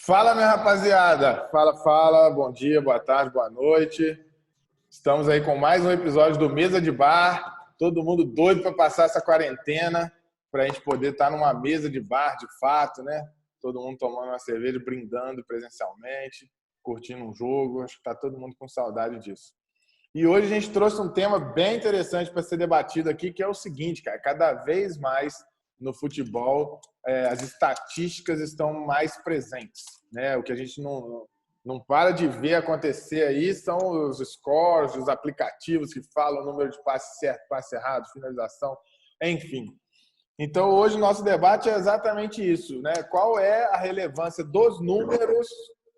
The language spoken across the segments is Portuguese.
Fala, minha rapaziada! Fala, bom dia, boa tarde, boa noite. Estamos aí com mais um episódio do Mesa de Bar. Todo mundo doido para passar essa quarentena, para a gente poder estar numa mesa de bar, de fato, né? Todo mundo tomando uma cerveja, brindando presencialmente, curtindo um jogo. Acho que está todo mundo com saudade disso. E hoje a gente trouxe um tema bem interessante para ser debatido aqui, que é o seguinte, cara. Cada vez mais no futebol, as estatísticas estão mais presentes, né? O que a gente não para de ver acontecer aí são os scores, os aplicativos que falam o número de passe certo, passe errado, finalização, enfim. Então, hoje o nosso debate é exatamente isso, né? Qual é a relevância dos números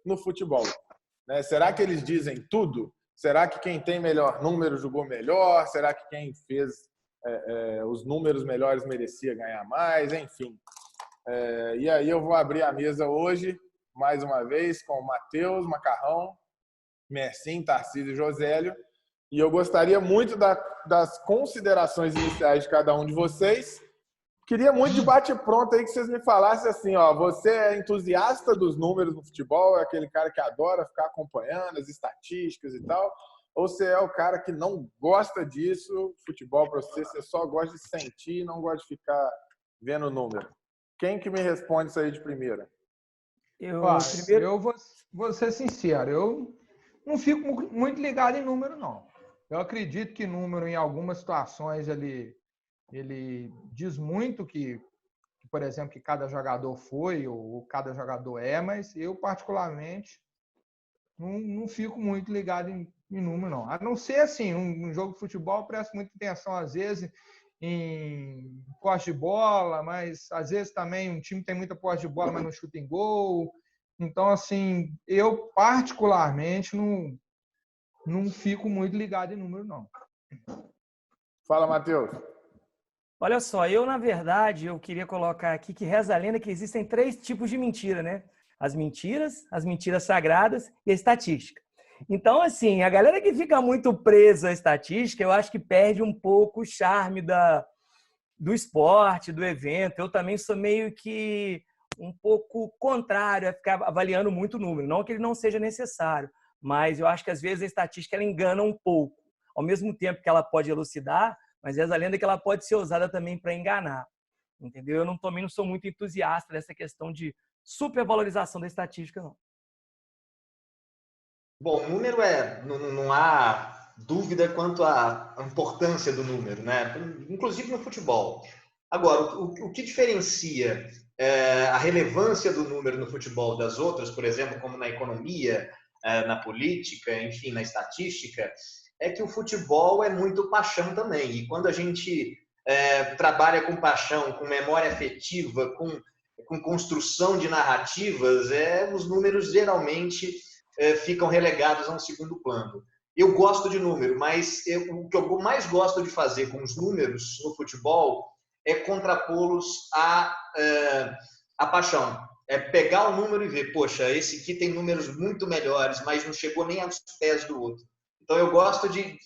no futebol? Né? Será que eles dizem tudo? Será que quem tem melhor número jogou melhor? Será que quem fez os números melhores merecia ganhar mais? Enfim. E aí eu vou abrir a mesa hoje, mais uma vez, com o Matheus, Macarrão, Mercim, Tarcísio e Josélio. E eu gostaria muito das considerações iniciais de cada um de vocês. Queria muito de bate-pronto aí que vocês me falassem assim, ó, você é entusiasta dos números no futebol, é aquele cara que adora ficar acompanhando as estatísticas e tal, ou você é o cara que não gosta disso, futebol para você só gosta de sentir e não gosta de ficar vendo o número? Quem que me responde isso aí de primeira? Eu vou ser sincero, eu não fico muito ligado em número, não. Eu acredito que número, em algumas situações, ele diz muito que, por exemplo, que cada jogador foi ou cada jogador é, mas eu, particularmente, não fico muito ligado em número, não. A não ser, assim, um jogo de futebol, eu presto muita atenção, às vezes, em posse de bola, mas, às vezes, também um time tem muita posse de bola, mas não chuta em gol. Então, assim, eu, particularmente, não fico muito ligado em número, não. Fala, Matheus. Olha só, na verdade, eu queria colocar aqui que reza a lenda que existem 3 tipos de mentira, né? As mentiras sagradas e a estatística. Então, assim, a galera que fica muito presa à estatística, eu acho que perde um pouco o charme do esporte, do evento. Eu também sou meio que um pouco contrário a ficar avaliando muito o número. Não que ele não seja necessário, mas eu acho que às vezes a estatística ela engana um pouco. Ao mesmo tempo que ela pode elucidar, mas reza a lenda que ela pode ser usada também para enganar. Entendeu? Eu também não sou muito entusiasta dessa questão de supervalorização da estatística, não. Bom, número não há dúvida quanto à importância do número, né? Inclusive no futebol. Agora, o que diferencia a relevância do número no futebol das outras, por exemplo, como na economia, na política, enfim, na estatística, é que o futebol é muito paixão também. E quando a gente trabalha com paixão, com memória afetiva, com construção de narrativas, os números geralmente ficam relegados a um segundo plano. Eu gosto de número, mas o que eu mais gosto de fazer com os números no futebol é contrapô-los à paixão. É pegar o número e ver, poxa, esse aqui tem números muito melhores, mas não chegou nem aos pés do outro. Então eu gosto de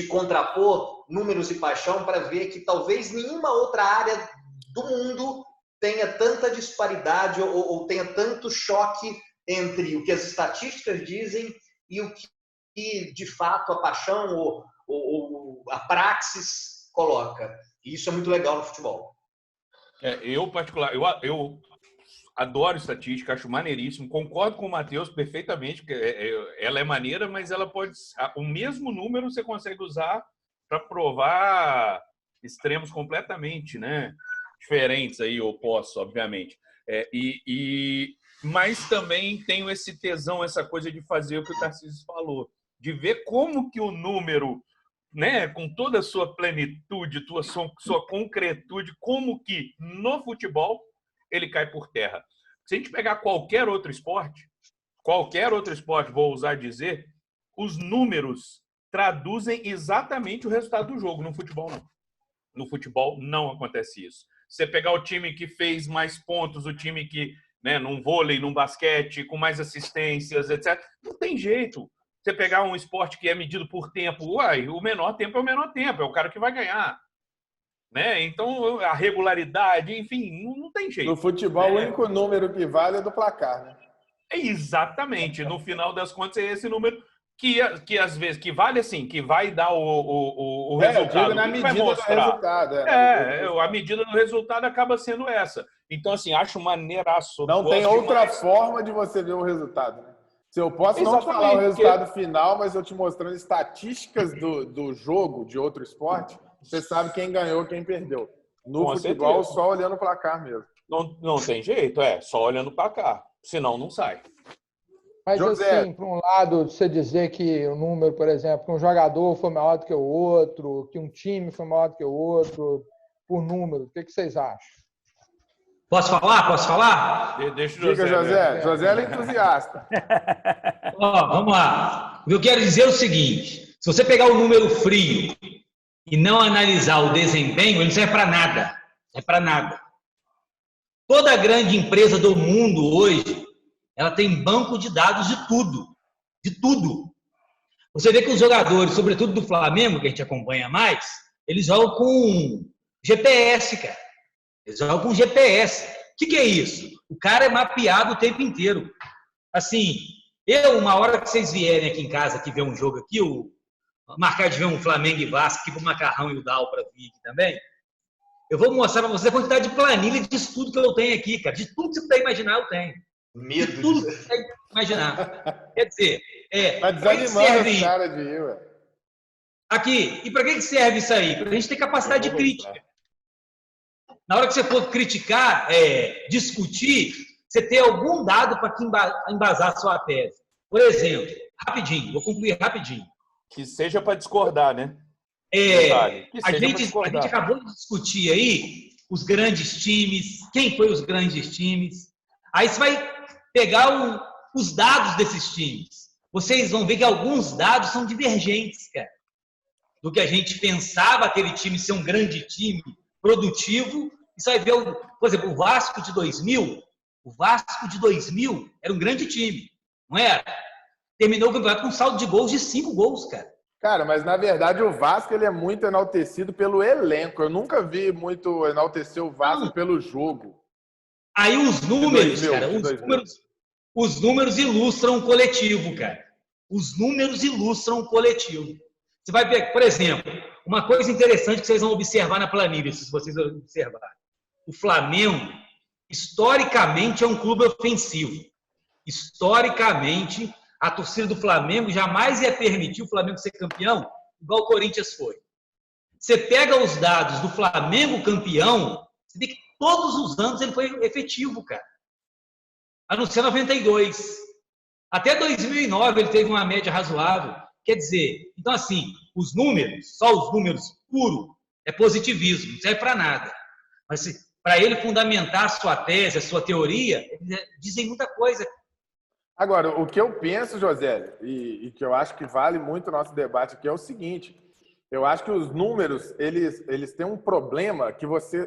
contrapor números e paixão para ver que talvez nenhuma outra área do mundo tenha tanta disparidade ou tenha tanto choque entre o que as estatísticas dizem e o que, de fato, a paixão ou a praxis coloca. E isso é muito legal no futebol. Eu adoro estatística, acho maneiríssimo. Concordo com o Matheus perfeitamente, porque ela é maneira, mas ela pode... O mesmo número você consegue usar para provar extremos completamente, né? Diferentes aí, opostos, obviamente. Mas também tenho esse tesão, essa coisa de fazer o que o Tarcísio falou, de ver como que o número, né, com toda a sua plenitude, sua concretude, como que no futebol ele cai por terra. Se a gente pegar qualquer outro esporte, vou ousar dizer, os números traduzem exatamente o resultado do jogo. No futebol, não. No futebol, não acontece isso. Você pegar o time que fez mais pontos, o time que, né, num vôlei, num basquete, com mais assistências, etc. Não tem jeito. Você pegar um esporte que é medido por tempo, o menor tempo é o menor tempo, é o cara que vai ganhar. né? Então, a regularidade, enfim, não tem jeito. No futebol, o único número que vale é do placar, né? É exatamente. No final das contas, é esse número que às vezes, que vale assim, que vai dar o resultado. Eu digo na medida do resultado. A medida do resultado acaba sendo essa. Então, assim, acho maneiraço. Não tem outra forma de você ver o resultado, né? Se eu posso não te falar o resultado final, mas eu te mostrando estatísticas do jogo de outro esporte, você sabe quem ganhou, quem perdeu. No futebol, só olhando o placar mesmo. Não tem jeito, só olhando o placar. Senão, não sai. Mas, José, assim, por um lado, você dizer que o número, por exemplo, que um jogador foi maior do que o outro, que um time foi maior do que o outro, por número, o que vocês acham? Posso falar? Deixa o Diga, José. José é entusiasta. Vamos lá. O que eu quero dizer é o seguinte: se você pegar o número frio e não analisar o desempenho, ele não serve para nada. Não serve para nada. Toda grande empresa do mundo hoje, ela tem banco de dados de tudo. De tudo. Você vê que os jogadores, sobretudo do Flamengo, que a gente acompanha mais, eles jogam com GPS, cara. Eles jogam com GPS. O que é isso? O cara é mapeado o tempo inteiro. Assim, uma hora que vocês vierem aqui em casa aqui ver um jogo aqui, marcar de ver um Flamengo e Vasco, aqui com o Macarrão e o Dal para vir aqui também, eu vou mostrar para vocês a quantidade de planilha de estudo que eu tenho aqui, cara. De tudo que você puder imaginar, eu tenho. Medo de tudo que você puder imaginar. Quer dizer, tá desanimando os caras de ir, ué. Aqui, e para que serve isso aí? Para a gente ter capacidade de crítica. Na hora que você for criticar, discutir, você ter algum dado para embasar a sua tese. Por exemplo, rapidinho, vou concluir rapidinho. Que seja para discordar, né? A gente acabou de discutir aí os grandes times, quem foi os grandes times. Aí você vai pegar os dados desses times. Vocês vão ver que alguns dados são divergentes, cara. Do que a gente pensava aquele time ser um grande time produtivo. E você vai ver, por exemplo, o Vasco de 2000. O Vasco de 2000 era um grande time, não era? Terminou o campeonato com um saldo de gols de 5 gols, cara. Cara, mas na verdade o Vasco ele é muito enaltecido pelo elenco. Eu nunca vi muito enaltecer o Vasco pelo jogo. Aí os números, cara, os números ilustram o coletivo, cara. Os números ilustram o coletivo. Você vai ver, por exemplo, uma coisa interessante que vocês vão observar na planilha, se vocês observarem. O Flamengo, historicamente, é um clube ofensivo. Historicamente, a torcida do Flamengo jamais ia permitir o Flamengo ser campeão, igual o Corinthians foi. Você pega os dados do Flamengo campeão, você vê que todos os anos ele foi efetivo, cara. A não ser 92. Até 2009 ele teve uma média razoável. Quer dizer, então assim, os números, só os números puro, é positivismo, não serve para nada. Mas para ele fundamentar a sua tese, a sua teoria, dizem muita coisa. Agora, o que eu penso, José, e que eu acho que vale muito o nosso debate aqui é o seguinte: eu acho que os números, eles têm um problema que você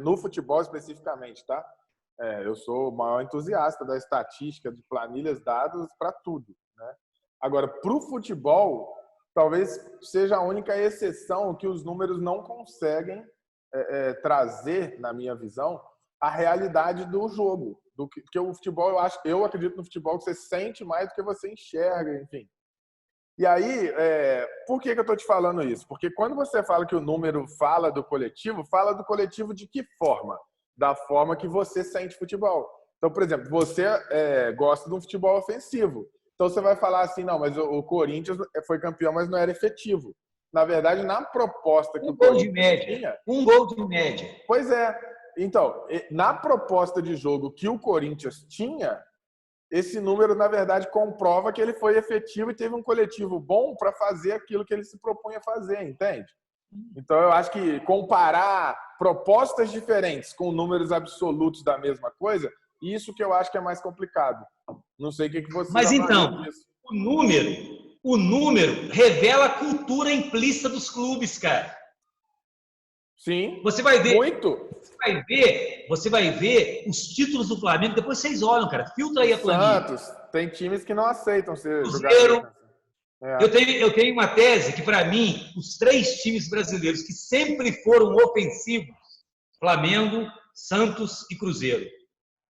no futebol especificamente, tá? Eu sou o maior entusiasta da estatística, de planilhas, dados, para tudo, né? Agora, para o futebol, talvez seja a única exceção que os números não conseguem trazer, na minha visão, a realidade do jogo. Porque o futebol, eu acredito no futebol que você sente mais do que você enxerga, enfim. E aí, por que eu estou te falando isso? Porque quando você fala que o número fala do coletivo de que forma? Da forma que você sente futebol. Então, por exemplo, você gosta de um futebol ofensivo. Então, você vai falar assim, não, mas o Corinthians foi campeão, mas não era efetivo. Na verdade, na proposta que o Corinthians tinha... Um gol de média. Pois é. Então, na proposta de jogo que o Corinthians tinha, esse número, na verdade, comprova que ele foi efetivo e teve um coletivo bom para fazer aquilo que ele se propunha fazer, entende? Então, eu acho que comparar propostas diferentes com números absolutos da mesma coisa, isso que eu acho que é mais complicado. Não sei o que você... Mas então, o número revela a cultura implícita dos clubes, cara. Sim. Você vai ver. Muito. Você vai ver os títulos do Flamengo. Depois vocês olham, cara. Filtra aí a planilha. Santos. Tem times que não aceitam ser Cruzeiro, jogador. Eu tenho uma tese que, para mim, os 3 times brasileiros que sempre foram ofensivos, Flamengo, Santos e Cruzeiro.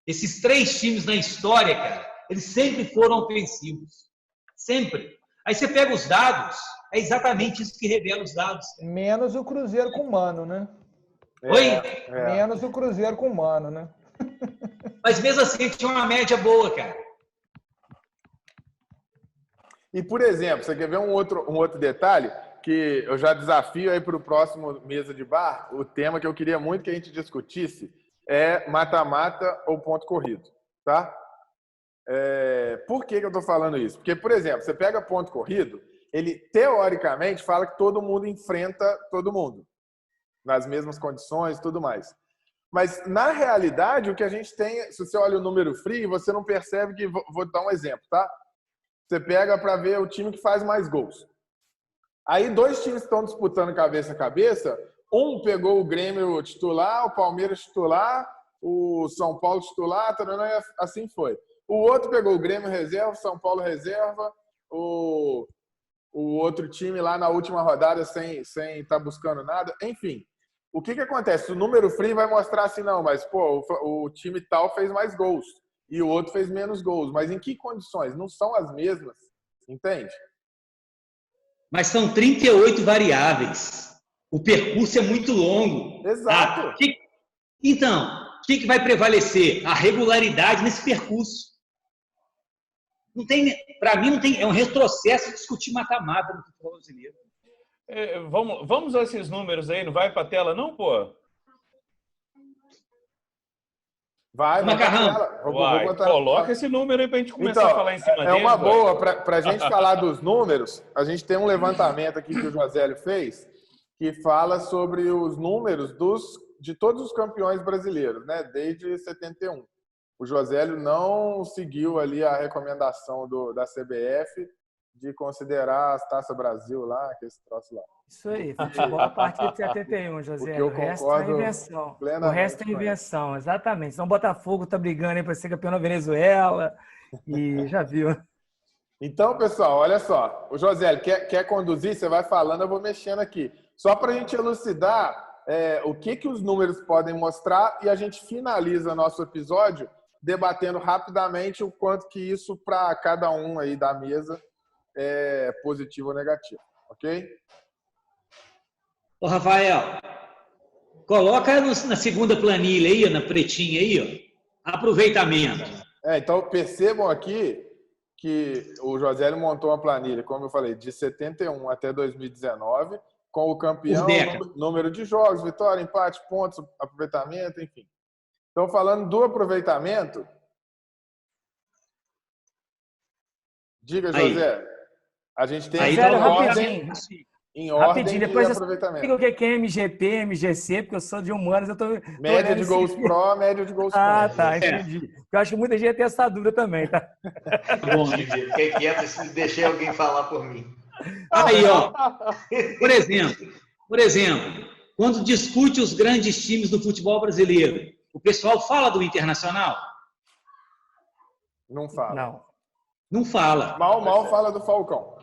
Esses 3 times na história, cara, eles sempre foram ofensivos. Sempre. Aí você pega os dados, é exatamente isso que revela os dados. Menos o Cruzeiro com o Mano, né? Oi? Menos o Cruzeiro com o Mano, né? Mas mesmo assim, tinha uma média boa, cara. E, por exemplo, você quer ver um outro detalhe? Que eu já desafio aí para o próximo Mesa de Bar, o tema que eu queria muito que a gente discutisse é mata-mata ou ponto corrido, tá? Por que eu estou falando isso? Porque, por exemplo, você pega ponto corrido, ele teoricamente fala que todo mundo enfrenta todo mundo, nas mesmas condições e tudo mais. Mas, na realidade, o que a gente tem, se você olha o número frio, você não percebe que... Vou dar um exemplo, tá? Você pega para ver o time que faz mais gols. Aí 2 times estão disputando cabeça a cabeça. Um pegou o Grêmio titular, o Palmeiras titular, o São Paulo titular, e assim foi. O outro pegou o Grêmio reserva, o São Paulo reserva, o outro time lá na última rodada sem estar buscando nada. Enfim, o que acontece? O número frio vai mostrar assim, não, mas pô, o time tal fez mais gols e o outro fez menos gols. Mas em que condições? Não são as mesmas, entende? Mas são 38 variáveis. O percurso é muito longo. Exato. Então, o que vai prevalecer? A regularidade nesse percurso. Não tem, para mim, não tem, é um retrocesso discutir mata-mata no futebol brasileiro. Vamos a esses números aí, não vai para a tela não, pô? Vai Macarrão. Vou botar... Coloca esse número aí para a gente começar a falar em cima dele. É uma boa, para a gente falar dos números, a gente tem um levantamento aqui que o Josélio fez, que fala sobre os números de todos os campeões brasileiros, né? Desde 71. O Josélio não seguiu ali a recomendação da CBF de considerar as Taça Brasil lá, que esse troço lá. Isso aí, futebol a partir de 71, José. O resto é invenção. O resto é invenção, exatamente. Então o Botafogo tá brigando aí para ser campeão na Venezuela e já viu. Então, pessoal, olha só. O Josélio quer conduzir? Você vai falando, eu vou mexendo aqui. Só para a gente elucidar o que os números podem mostrar e a gente finaliza nosso episódio debatendo rapidamente o quanto que isso para cada um aí da mesa é positivo ou negativo, ok? Ô, Rafael, coloca na segunda planilha aí, na pretinha aí, ó, aproveitamento. Então, percebam aqui que o Josélio montou uma planilha, como eu falei, de 71 até 2019, com o campeão, número de jogos, vitória, empate, pontos, aproveitamento, enfim. Então, falando do aproveitamento, diga, José, a gente tem aí, em ordem rapidinho, de depois aproveitamento. O que é MGP, MGC, porque eu sou de humanas, eu tô média de gols pró, média de gols contra. Tá, entendi. Eu acho que muita gente tem essa dúvida também, tá? Bom, fiquei quieto e deixei alguém falar por mim. Aí, ó, por exemplo, quando discute os grandes times do futebol brasileiro, o pessoal fala do Internacional? Não fala. Não fala. Mal fala do Falcão.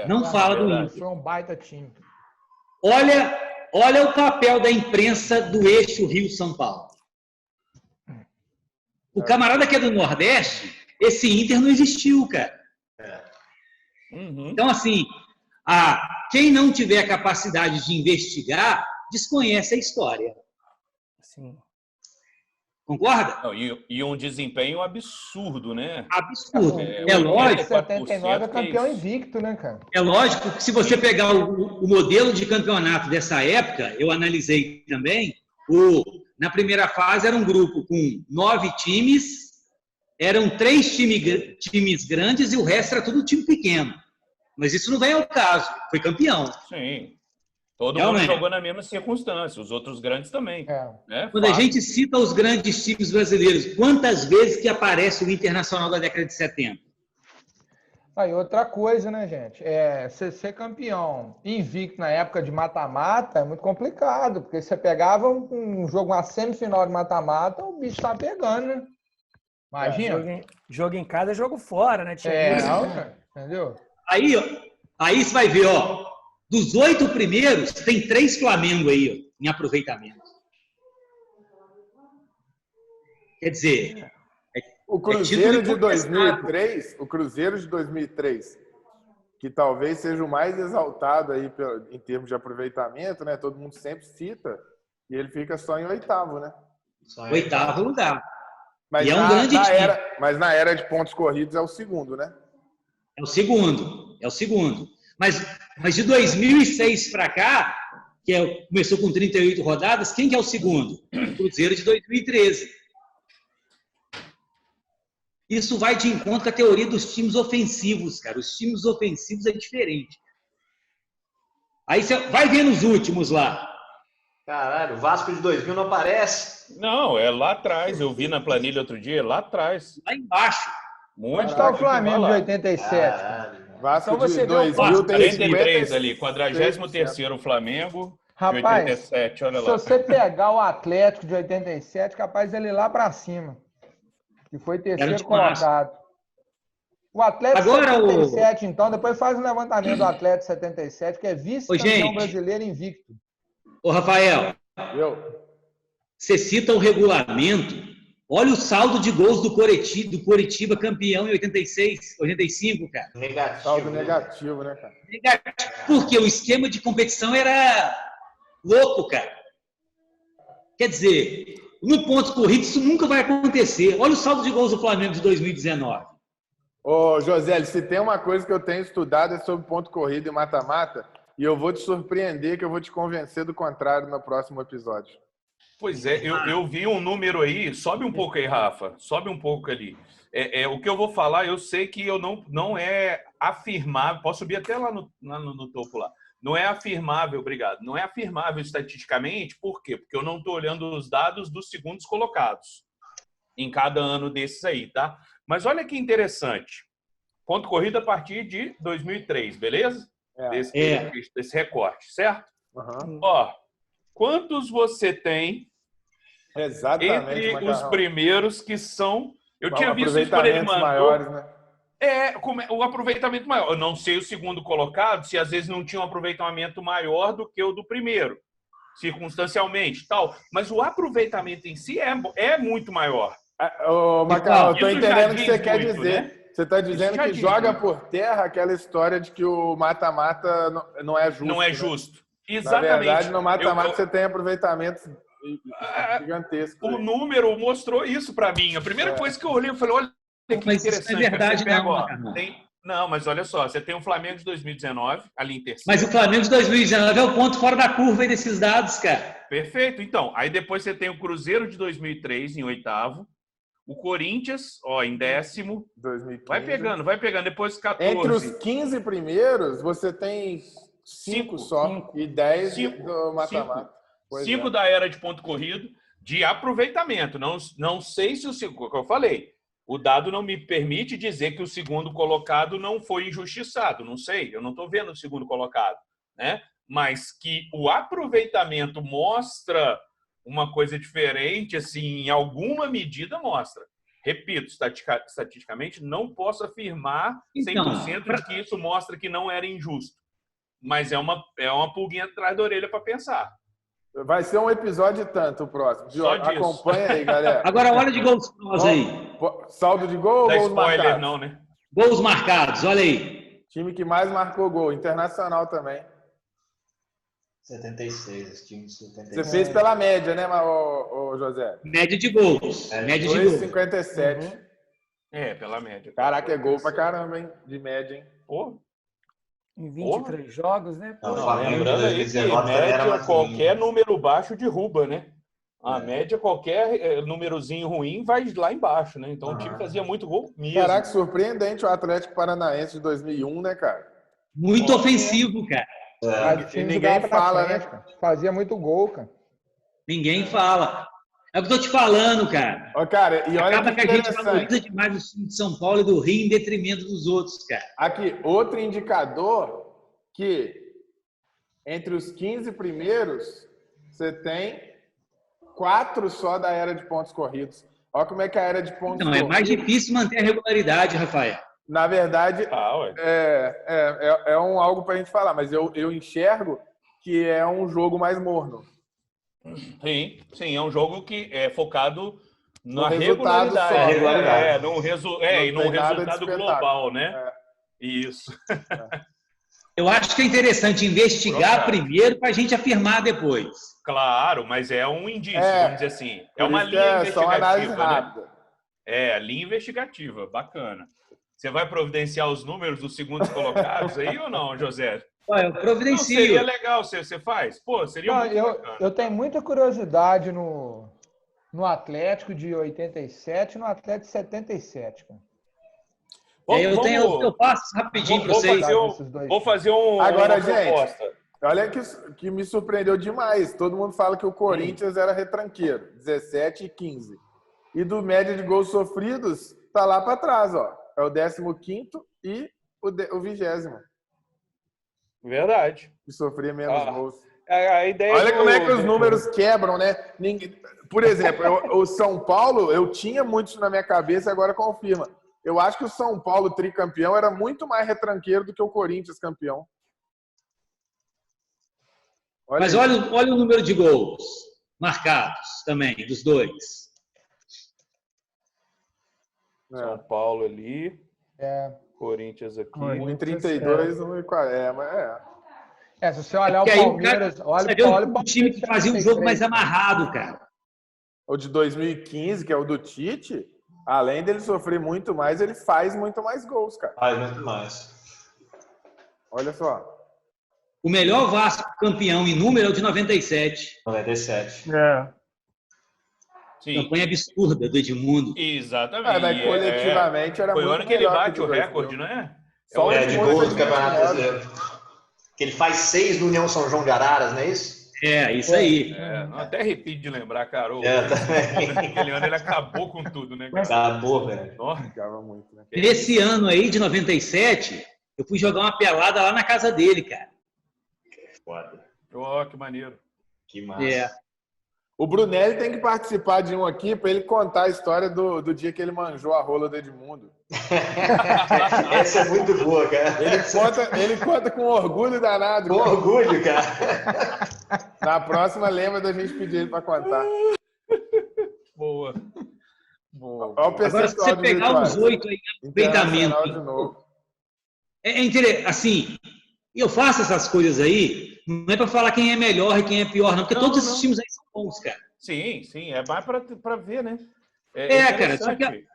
Não fala do Inter. Foi um baita time. Olha o papel da imprensa do eixo Rio-São Paulo. O camarada que é do Nordeste, esse Inter não existiu, cara. Então, assim, quem não tiver a capacidade de investigar, desconhece a história. Sim. Concorda? Não, e um desempenho absurdo, né? Absurdo. É lógico. 79 é campeão invicto, né, cara? É lógico que se você pegar o modelo de campeonato dessa época, eu analisei também, na primeira fase era um grupo com 9 times, eram 3 times grandes e o resto era tudo time pequeno. Mas isso não vem ao caso. Foi campeão. Sim. Todo mundo jogou na mesma circunstância, os outros grandes também. Né? Quando a gente cita os grandes times brasileiros, quantas vezes que aparece o Internacional da década de 70? Aí, outra coisa, né, gente? Ser campeão invicto na época de mata-mata é muito complicado, porque você pegava um jogo, uma semifinal de mata-mata, o bicho tá pegando, né? Imagina. Jogo em casa é jogo fora, né? Entendeu? Aí, ó, aí você vai ver, ó, dos 8 primeiros, tem 3 Flamengo aí, ó, em aproveitamento. Quer dizer, O Cruzeiro de incontestável. 2003, o Cruzeiro de 2003, que talvez seja o mais exaltado aí em termos de aproveitamento, né? Todo mundo sempre cita, e ele fica só em 8º, né? Oitavo lugar. Mas, E é um grande time. mas na era de pontos corridos é o segundo, né? É o segundo. Mas de 2006 para cá, começou com 38 rodadas, quem que é o segundo? O Cruzeiro de 2013. Isso vai de encontro com a teoria dos times ofensivos, cara. Os times ofensivos é diferente. Aí você vai ver nos últimos lá. Caralho, o Vasco de 2000 não aparece. Não, é lá atrás. Eu vi na planilha outro dia, lá atrás. Lá embaixo. Muito. Onde está o Flamengo de 87? Caralho. Vasco Então você de vê o 2000 tem 43 ali, 53%. 43º Flamengo, de Rapaz, 87, olha se lá. você pegar o Atlético de 87, capaz dele ir lá para cima. Que foi terceiro colocado. O Atlético Agora, 77, então, depois faz um levantamento do Atlético 77, que é vice-campeão gente. brasileiro invicto. Ô, Rafael, você cita o regulamento. Olha o saldo de gols do Coritiba campeão em 86, 85, cara. Negativo. Saldo negativo, né, cara? Negativo. Porque o esquema de competição era louco, cara. Quer dizer, no ponto corrido isso nunca vai acontecer. Olha o saldo de gols do Flamengo de 2019. Ô, José, se tem uma coisa que eu tenho estudado é sobre ponto corrido e mata-mata, e eu vou te surpreender que eu vou te convencer do contrário no próximo episódio. Pois é, eu vi um número aí, sobe um pouco aí, Rafa, sobe um pouco ali. O que eu vou falar, eu sei que eu não é afirmável, posso subir até lá no topo lá. Não é afirmável, obrigado, não é afirmável estatisticamente, por quê? Porque eu não estou olhando os dados dos segundos colocados em cada ano desses aí, tá? Mas olha que interessante, ponto corrido a partir de 2003, beleza? Desse recorte, certo? Uhum. Ó, quantos você tem Exatamente, entre os primeiros que são... Eu tinha visto isso quando ele mandou. Maiores, né? O aproveitamento maior. Eu não sei o segundo colocado, se às vezes não tinha um aproveitamento maior do que o do primeiro, circunstancialmente, tal. Mas o aproveitamento em si é muito maior. Ô, Macau, eu estou isso entendendo o que já você diz quer muito, dizer. né? Você está dizendo já que diz joga muito. por terra aquela história de que o mata-mata não é justo. Não é né? justo. Exatamente. Na verdade, no mata-mata você tem aproveitamento gigantesco. O número mostrou isso para mim. A primeira coisa que eu olhei, eu falei, olha que Mas interessante. isso não é verdade, Você pega, não, ó, Macarrão. Não, mas olha só, você tem o Flamengo de 2019, ali em terceiro. Mas o Flamengo de 2019 é o ponto fora da curva aí desses dados, cara. Perfeito. Então, aí depois você tem o Cruzeiro de 2003 em 8º, o Corinthians, ó, em 10º. 2015. Vai pegando. Depois 14. Entre os 15 primeiros, você tem 5 só. E 10 do mata-mata. 5 da era de ponto corrido, de aproveitamento. Não sei se o que eu falei. O dado não me permite dizer que o segundo colocado não foi injustiçado. Não sei, eu não estou vendo o segundo colocado, né? Mas que o aproveitamento mostra uma coisa diferente, assim, em alguma medida mostra. Repito, estatisticamente, não posso afirmar 100% de que isso mostra que não era injusto. Mas é uma pulguinha atrás da orelha para pensar. Vai ser um episódio e tanto o próximo. Só disso. Acompanha aí, galera. Agora, olha de gols nós aí. Saldo de gol ou Dá gols spoiler, marcados? não, né? Gols marcados, olha aí. Time que mais marcou gol. Internacional também. 76, esse time de 76. Você fez pela média, né, ô José? Média de gols. Média de gols. 2,57. Pela média. Caraca, é gol pra caramba, hein? De média, hein? Pô. Em 23 jogos, né? Não, o Flamengo de Lembrando aí que 2019 também era média, mais qualquer número baixo derruba, né? A média, qualquer númerozinho ruim vai lá embaixo, né? Então o time fazia muito gol mesmo. Caraca, surpreendente o Atlético Paranaense de 2001, né, cara? Muito ofensivo, cara. Mas o time ninguém jogava pra fala, frente, né? cara. Fazia muito gol, cara. Ninguém fala. É o que eu tô te falando, cara. Ó, cara, e olha Acaba que que a gente interessante. valoriza demais o time de São Paulo e do Rio em detrimento dos outros, cara. Aqui, outro indicador que entre os 15 primeiros, você tem 4 só da era de pontos corridos. Olha como é que a era de pontos Não, é corridos... mais difícil manter a regularidade, Rafael. Na verdade, ué. é algo para a gente falar, mas eu enxergo que é um jogo mais morno. Sim, é um jogo que é focado No na resultado regularidade. só. Regularidade. E num tem nada de resultado espetáculo. global, né? Isso. Eu acho que é interessante investigar Pronto. primeiro para a gente afirmar depois. Claro, mas é um indício, vamos dizer assim. É Por uma isso que linha só análise investigativa, né? rápida. É, linha investigativa, bacana. Você vai providenciar os números dos segundos colocados aí ou não, José? Olha, eu Não, providencio. seria legal, você faz? Pô, seria muito bacana. Eu tenho muita curiosidade no Atlético de 87 e no Atlético de 77, cara. Eu passo rapidinho para vocês. Vou fazer uma Agora, proposta. gente, olha que me surpreendeu demais. Todo mundo fala que o Corinthians era retranqueiro, 17 e 15. E do média de gols sofridos, tá lá para trás, ó. É o 15º e o 20º. Verdade. Que sofria menos gols. A ideia Olha como é que os números quebram, né? Por exemplo, o São Paulo, eu tinha muito na minha cabeça, agora confirma. Eu acho que o São Paulo tricampeão era muito mais retranqueiro do que o Corinthians campeão. Mas olha o número de gols marcados também, dos dois. São Paulo ali. Corinthians aqui. 1,32, 1,40. Se você olhar o Palmeiras... Olha o time que fazia um jogo mais amarrado, cara. O de 2015, que é o do Tite, além dele sofrer muito mais, ele faz muito mais gols, cara. Faz muito mais. Olha só. O melhor Vasco campeão em número é o de 97. 97. Sim. Campanha absurda do Edmundo. Exatamente. Mas coletivamente era foi muito o ano que ele melhor bate que o 2000. recorde, não é? Só o de gols do Campeonato Brasileiro. Que ele faz 6 no União São João de Araras, não é isso? Isso aí. Até arrepio de lembrar, cara. Também. Aquele ano ele acabou com tudo, né, cara? Acabou, velho. Ficava muito, né? Esse ano aí, de 97, eu fui jogar uma pelada lá na casa dele, cara. Foda. Que maneiro. Que massa. O Brunelli tem que participar de um aqui para ele contar a história do dia que ele manjou a rola do Edmundo. Essa é muito boa, cara. Ele conta com orgulho danado. Com orgulho, cara. Na próxima, lembra da gente pedir ele para contar. Boa. Agora, se você pegar os 8 aí, aproveitamento. É interessante, assim, eu faço essas coisas aí, não é para falar quem é melhor e quem é pior, não, porque todos esses times aí são bons, cara. Sim, é mais para ver, né? Cara, só que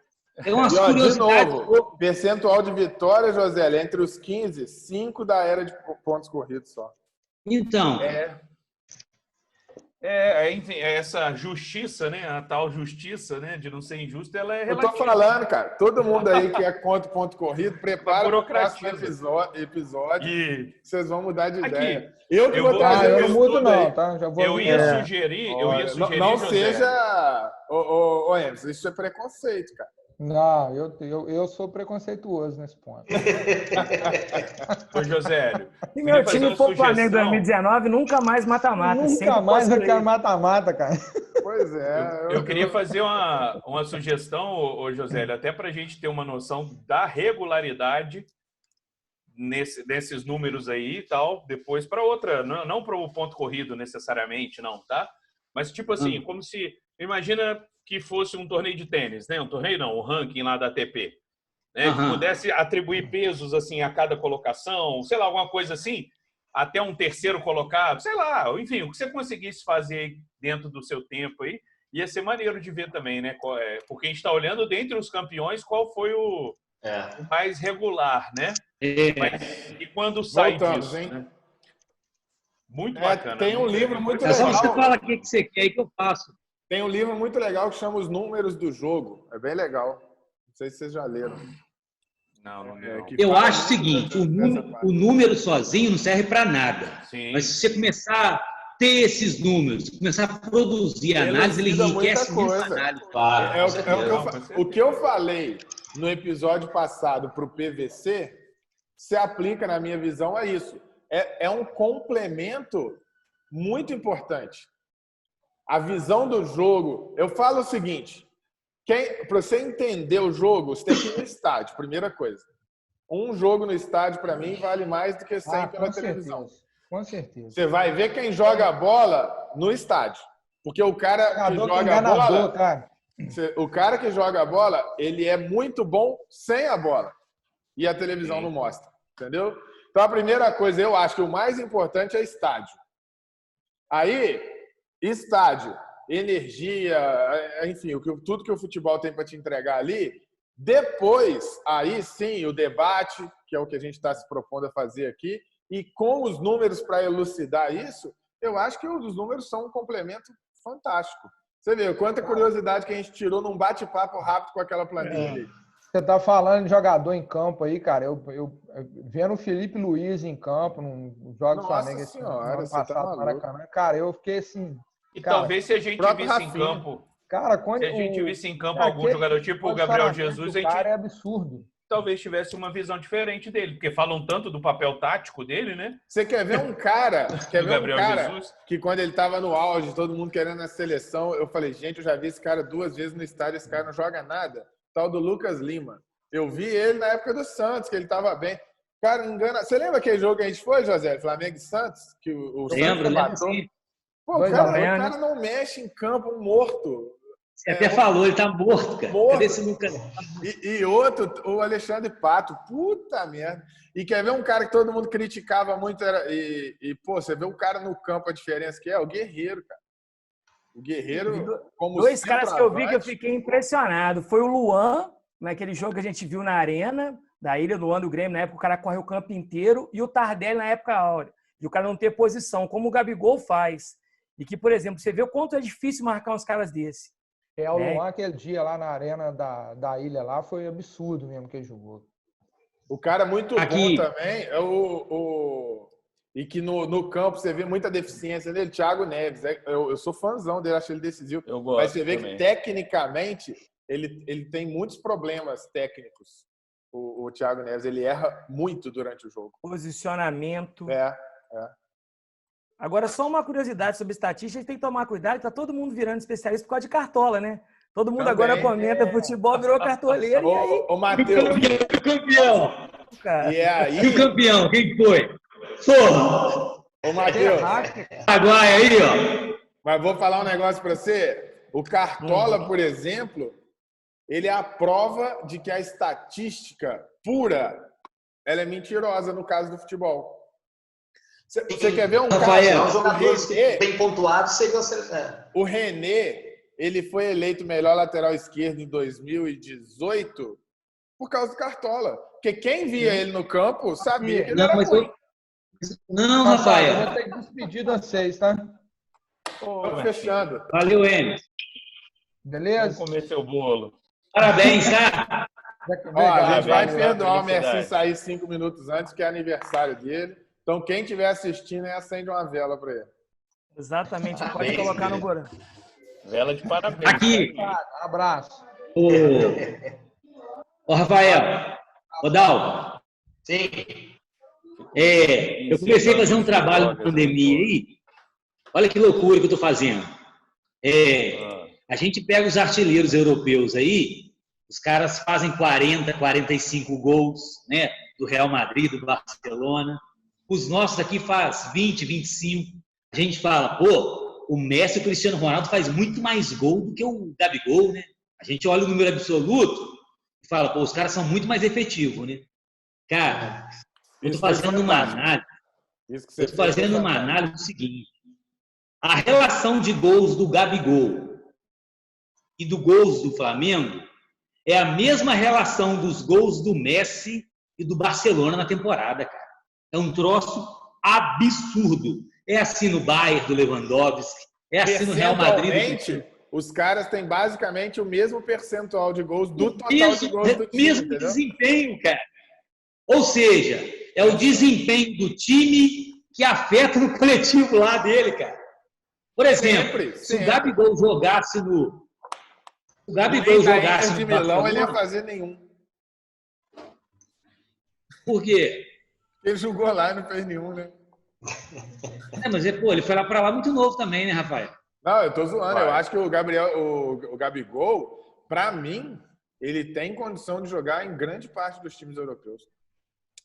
é umas de curiosidades. novo, percentual de vitória, José, entre os 15, 5 da era de pontos corridos só. Então. Enfim, essa justiça, né? A tal justiça, né? De não ser injusto, ela é relativa. Eu tô falando, cara. Todo mundo aí que é contra o ponto corrido, prepara o próximo episódio e vocês vão mudar de ideia. Eu vou trazer eu não mudo não, tá? Já vou eu ia sugerir, não José. seja... Ô, Emerson, isso é preconceito, cara. Não, eu sou preconceituoso nesse ponto. Ô, Josélio. Se meu time for Flamengo 2019, nunca mais mata-mata. Nunca mais eu quero mata-mata, cara. Pois é. Eu queria fazer uma sugestão, ô, Josélio, até para a gente ter uma noção da regularidade nesses números aí e tal, depois para outra, não para o ponto corrido necessariamente, não, tá? Mas tipo assim, como se... Imagina que fosse um torneio de tênis, né? Um torneio não, um ranking lá da ATP. Né? Que pudesse atribuir pesos assim a cada colocação, sei lá, alguma coisa assim, até um terceiro colocado, sei lá, enfim, o que você conseguisse fazer dentro do seu tempo aí, ia ser maneiro de ver também, né? Porque a gente está olhando dentre os campeões qual foi o mais regular, né? E quando sai disso, hein? Né? Muito bacana. Tem um livro muito legal. legal. Você fala o que você quer que eu faço. Tem um livro muito legal que chama Os Números do Jogo. É bem legal. Não sei se vocês já leram. Não. Eu acho o seguinte, o número sozinho não serve para nada. Sim. Mas se você começar a ter esses números, começar a produzir análise, ele enriquece muito a análise. O que eu falei no episódio passado para o PVC se aplica, na minha visão, a isso. É um complemento muito importante. A visão do jogo... Eu falo o seguinte, para você entender o jogo, você tem que ir no estádio, primeira coisa. um jogo no estádio, para mim, vale mais do que 100 pela televisão. Com certeza. Você vai ver quem joga a bola no estádio. Porque o cara que joga a bola... Cara. O cara que joga a bola, ele é muito bom sem a bola. E a televisão não mostra. Entendeu? Então, a primeira coisa, eu acho que o mais importante é estádio. Aí, estádio, energia, enfim, tudo que o futebol tem para te entregar ali. Depois, aí sim, o debate, que é o que a gente está se propondo a fazer aqui, e com os números para elucidar isso, eu acho que os números são um complemento fantástico. Você vê quanta curiosidade que a gente tirou num bate-papo rápido com aquela planilha ali. Você tá falando de jogador em campo aí, cara. Eu vendo o Felipe Luiz em campo, num jogo do Flamengo esse ano passado no Maracanã, cara, eu fiquei assim. E cara, talvez se a gente visse em campo. Cara, quando se a gente visse em campo algum jogador tipo o Gabriel Jesus, a gente. Cara, é absurdo. Talvez tivesse uma visão diferente dele, porque falam tanto do papel tático dele, né? Você quer ver um cara, que quando ele estava no auge, todo mundo querendo a seleção, eu falei, gente, eu já vi esse cara 2 vezes no estádio, esse cara não joga nada. Tal do Lucas Lima. Eu vi ele na época do Santos, que ele estava bem. Cara, engana. Você lembra aquele jogo que a gente foi, José? Flamengo e Santos? Que o Santos matou? Pô, o cara não mexe em campo morto. Você até falou, ele tá morto, cara. Morto. Cadê esse Lucas? E outro, o Alexandre Pato. Puta merda. E quer ver um cara que todo mundo criticava muito? Pô, você vê o cara no campo, a diferença que é? O Guerreiro, cara. O Guerreiro, como 2 caras que eu vi que eu fiquei impressionado. Foi o Luan, naquele jogo que a gente viu na Arena, da Ilha, do Luan do Grêmio. Na época o cara correu o campo inteiro. E o Tardelli na época áurea. E o cara não ter posição, como o Gabigol faz. E que, por exemplo, você vê o quanto é difícil marcar uns caras desse. O Luan, aquele dia lá na Arena da Ilha, lá foi absurdo mesmo que ele jogou. O cara muito bom também é e que no campo você vê muita deficiência dele, Thiago Neves. Eu sou fãzão dele, acho ele decisivo. Mas você vê que tecnicamente ele tem muitos problemas técnicos. O Thiago Neves, ele erra muito durante o jogo. Posicionamento. É. Agora, só uma curiosidade sobre estatística, a gente tem que tomar cuidado, tá todo mundo virando especialista por causa de cartola, né? Todo mundo também, agora comenta futebol, virou cartoleiro. Ô, Matheus. O campeão. E o campeão, quem foi? Porra! Ô, Matheus. Paraguai aí, ó. Mas vou falar um negócio pra você. O Cartola, por exemplo, ele é a prova de que a estatística pura, ela é mentirosa no caso do futebol. Você quer ver um cara? Os jogadores bem pontuados seriam. O René, ele foi eleito melhor lateral esquerdo em 2018 por causa do Cartola. Porque quem via ele no campo sabia que ele era ruim. Não, Rafael. Eu vou ter que despedir das 6, tá? Tô fechando. Valeu, Enes. Beleza? Vamos comer seu bolo. Parabéns, tá? A gente vai perdoar o Messi sair 5 minutos antes, que é aniversário dele. Então, quem estiver assistindo, acende uma vela para ele. Exatamente, pode colocar no Gorã. Vela de parabéns. Aqui. Abraço. Ô, Rafael. Ô, Dal. Sim. Eu comecei a fazer um trabalho na pandemia aí. Olha que loucura que eu tô fazendo. A gente pega os artilheiros europeus aí, os caras fazem 40, 45 gols, né? Do Real Madrid, do Barcelona. Os nossos aqui faz 20, 25. A gente fala, pô, o Messi e o Cristiano Ronaldo faz muito mais gol do que o Gabigol, né? A gente olha o número absoluto e fala, pô, os caras são muito mais efetivos, né? Cara, eu tô fazendo uma análise. Eu tô fazendo uma análise do seguinte. A relação de gols do Gabigol e do gols do Flamengo é a mesma relação dos gols do Messi e do Barcelona na temporada, cara. É um troço absurdo. É assim no Bayern do Lewandowski, é assim no Real Madrid. Os caras têm basicamente o mesmo percentual de gols do total de gols do time. Mesmo entendeu? Desempenho, cara. Ou seja, é o desempenho do time que afeta no coletivo lá dele, cara. Por exemplo, se o Gabigol jogasse no... O Gabigol jogasse no de Milão, ele ia fazer nenhum. Por quê? Ele jogou lá e não fez nenhum, né? Mas ele foi lá para lá muito novo também, né, Rafael? Não, eu tô zoando. Eu acho que o Gabigol, para mim, ele tem condição de jogar em grande parte dos times europeus.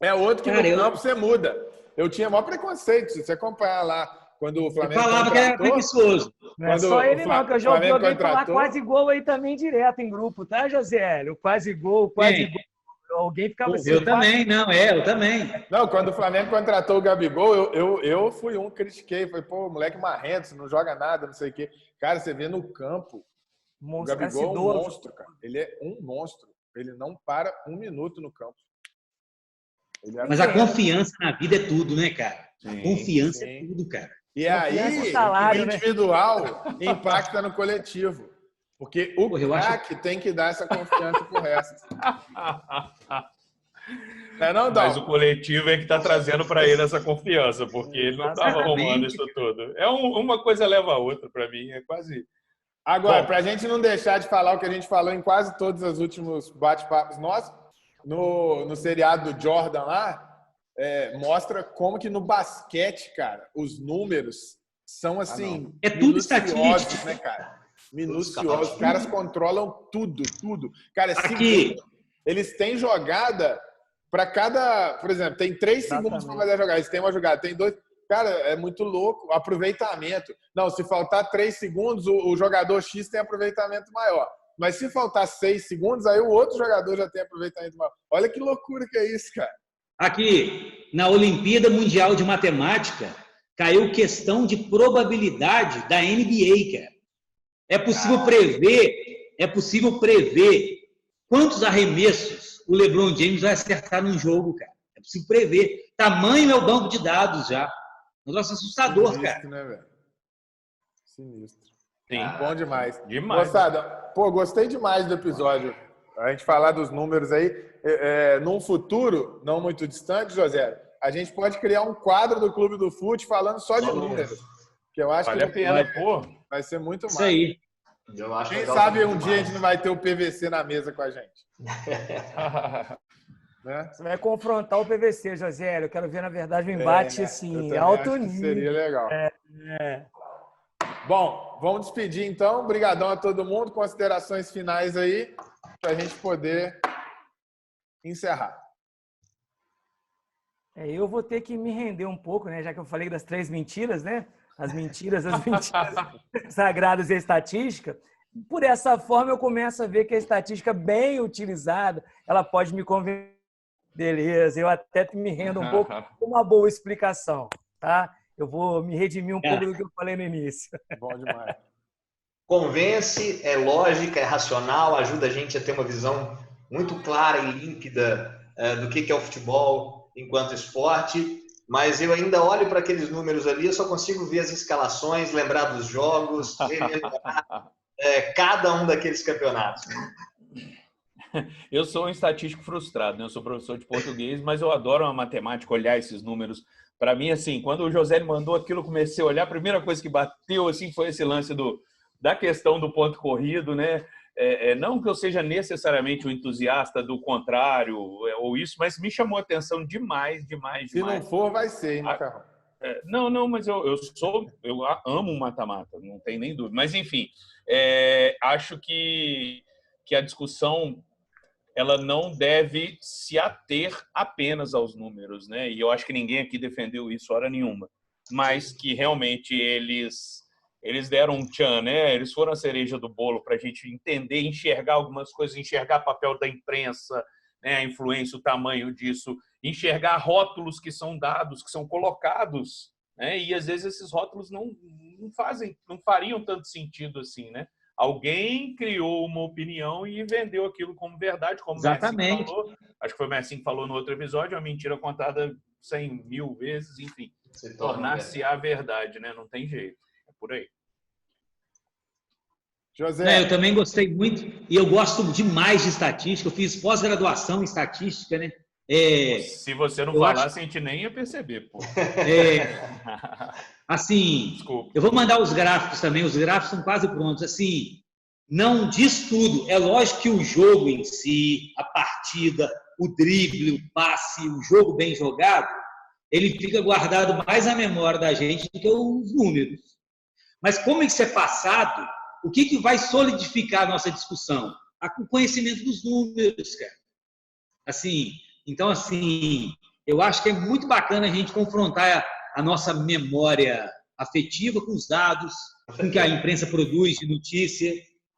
É outro que no campo você muda. Eu tinha maior preconceito, se você acompanhar lá, quando o Flamengo falava que era preguiçoso. Não é só ele não, que eu já ouvi alguém falar quase gol aí também direto em grupo, tá, José? O quase gol. Alguém ficava assim. Eu também, eu também. Não, quando o Flamengo contratou o Gabigol, eu fui critiquei. Falei, pô, moleque marrento, não joga nada, não sei o quê. Cara, você vê no campo, o Gabigol é um monstro, cara. Ele é um monstro. Ele não para um minuto no campo. Mas a confiança na vida é tudo, né, cara? A confiança é tudo, cara. E aí, o individual impacta no coletivo. Porque o craque tem que dar essa confiança pro resto. Mas o coletivo é que está trazendo para ele essa confiança, porque ele não estava arrumando isso tudo. Uma coisa leva a outra, para mim. É quase... Agora, para a gente não deixar de falar o que a gente falou em quase todos os últimos bate-papos nossos, no seriado do Jordan lá, mostra como que no basquete, cara, os números são assim... É tudo estatística, né, cara? Minuciosos. Os caras controlam tudo. Cara, eles têm jogada para cada... Por exemplo, tem 3 segundos para fazer a jogada. Eles têm uma jogada, tem 2... Cara, é muito louco. O aproveitamento. Não, se faltar 3 segundos, o jogador X tem aproveitamento maior. Mas se faltar 6 segundos, aí o outro jogador já tem aproveitamento maior. Olha que loucura que é isso, cara. Aqui, na Olimpíada Mundial de Matemática, caiu questão de probabilidade da NBA, cara. É possível prever quantos arremessos o LeBron James vai acertar num jogo, cara. É possível prever. Tamanho é o banco de dados já. Um negócio assustador, Sinistro, cara. Né, velho? Sinistro. Sim. Bom demais. Moçada, gostei demais do episódio. A gente falar dos números aí. Num futuro, não muito distante, José, a gente pode criar um quadro do Clube do Fute falando só de números. Que eu acho vale a pena, pô. Vai ser muito mais. Isso aí. Quem sabe um dia a gente não vai ter o PVC na mesa com a gente. Né? Você vai confrontar o PVC, José. Eu quero ver, na verdade, um embate assim, alto nível. Seria legal. Bom, vamos despedir então. Obrigadão a todo mundo. Considerações finais aí para a gente poder encerrar. Eu vou ter que me render um pouco, né? Já que eu falei das 3 mentiras, né? As mentiras sagradas e a estatística. Por essa forma, eu começo a ver que a estatística bem utilizada, ela pode me convencer. Beleza, eu até me rendo um pouco com uma boa explicação, tá? Eu vou me redimir um pouco do que eu falei no início. Bom demais. Convence, é lógica, é racional, ajuda a gente a ter uma visão muito clara e límpida do que é o futebol enquanto esporte. Mas eu ainda olho para aqueles números ali, eu só consigo ver as escalações, lembrar dos jogos, rememorar cada um daqueles campeonatos. Eu sou um estatístico frustrado, né? Eu sou professor de português, mas eu adoro a matemática, olhar esses números. Para mim, assim, quando o José mandou aquilo, eu comecei a olhar, a primeira coisa que bateu assim, foi esse lance da questão do ponto corrido, né? Não que eu seja necessariamente um entusiasta do contrário ou isso, mas me chamou a atenção demais. Se não for, vai ser, hein, Macarrão? Não, mas eu amo mata-mata, não tem nem dúvida. Mas, enfim, acho que a discussão ela não deve se ater apenas aos números, né? E eu acho que ninguém aqui defendeu isso hora nenhuma. Mas que realmente eles deram um tchan, né? Eles foram a cereja do bolo para a gente entender, enxergar algumas coisas, enxergar o papel da imprensa, né? A influência, o tamanho disso, enxergar rótulos que são dados, que são colocados, né? E às vezes esses rótulos não fariam tanto sentido assim, né? Alguém criou uma opinião e vendeu aquilo como verdade, como Exatamente. O Messi falou. Acho que foi o Messi que falou no outro episódio, uma mentira contada 100.000 vezes, enfim. Tornar-se a verdade, né? Não tem jeito. É por aí. José. Eu também gostei muito e eu gosto demais de estatística. Eu fiz pós-graduação em estatística, né? Se você não falasse, a gente nem ia perceber, pô. Assim, desculpa. Eu vou mandar os gráficos também. Os gráficos são quase prontos. Assim, não diz tudo. É lógico que o jogo em si, a partida, o drible, o passe, o jogo bem jogado, ele fica guardado mais na memória da gente do que os números. Mas como isso é passado, o que vai solidificar a nossa discussão? O conhecimento dos números, cara. Assim, então, assim, Eu acho que é muito bacana a gente confrontar a nossa memória afetiva com os dados, com o que a imprensa produz de notícia,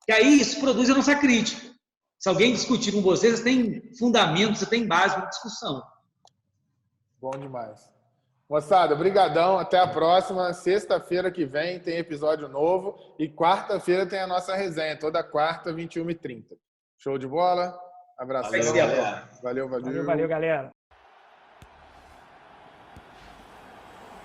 que aí isso produz a nossa crítica. Se alguém discutir com vocês, você tem fundamento, você tem base para discussão. Bom demais. Moçada, brigadão, até a próxima. Sexta-feira que vem tem episódio novo e quarta-feira tem a nossa resenha, toda quarta, 21h30. Show de bola? Abraço. Valeu, galera. Valeu. Valeu, galera.